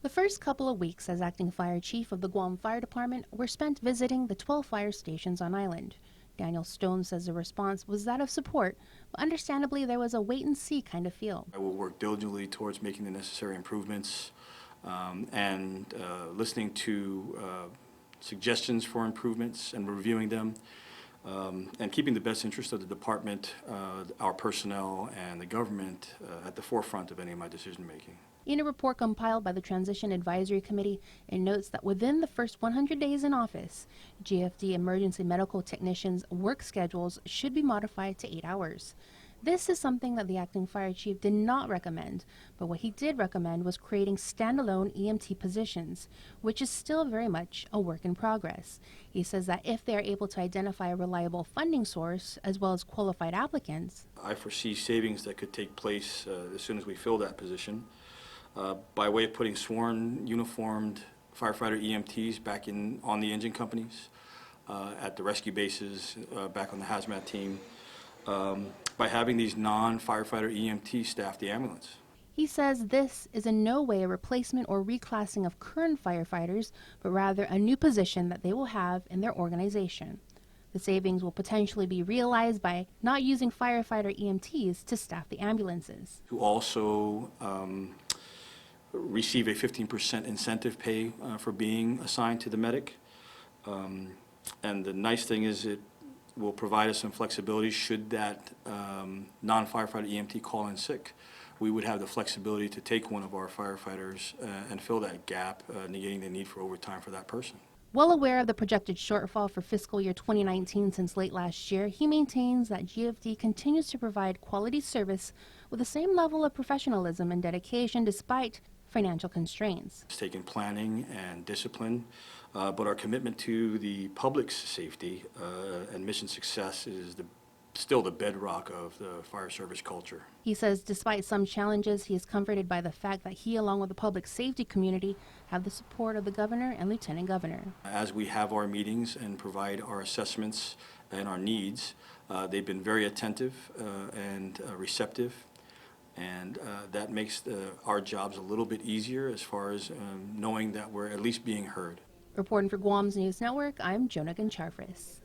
The first couple of weeks as acting fire chief of the Guam Fire Department were spent visiting the 12 fire stations on island. Daniel Stone says the response was that of support, but understandably there was a wait-and-see kind of feel. I will work diligently towards making the necessary improvements and listening to suggestions for improvements and reviewing them and keeping the best interest of the department, our personnel, and the government at the forefront of any of my decision-making. In a report compiled by the Transition Advisory Committee, it notes that within the first 100 days in office, GFD emergency medical technicians' work schedules should be modified to 8 hours. This is something that the acting fire chief did not recommend, but what he did recommend was creating standalone EMT positions, which is still very much a work in progress. He says that if they are able to identify a reliable funding source as well as qualified applicants, I foresee savings that could take place as soon as we fill that position. By way of putting sworn, uniformed firefighter EMTs back on the engine companies, at the rescue bases, back on the hazmat team, by having these non-firefighter EMTs staff the ambulance. he says this is in no way a replacement or reclassing of current firefighters, but rather a new position that they will have in their organization. The savings will potentially be realized by not using firefighter EMTs to staff the ambulances. Who also receive a 15% incentive pay for being assigned to the medic. And the nice thing is it will provide us some flexibility should that non-firefighter EMT call in sick. We would have the flexibility to take one of our firefighters and fill that gap, negating the need for overtime for that person. Well aware of the projected shortfall for fiscal year 2019 since late last year, he maintains that GFD continues to provide quality service with the same level of professionalism and dedication despite financial constraints. It's taken planning and discipline, but our commitment to the public's safety and mission success is still the bedrock of the fire service culture. He says despite some challenges, he is comforted by the fact that he, along with the public safety community, have the support of the governor and lieutenant governor. As we have our meetings and provide our assessments and our needs, they've been very attentive and receptive. And that makes our jobs a little bit easier as far as knowing that we're at least being heard. Reporting for Guam's News Network, I'm Jonah Goncharfris.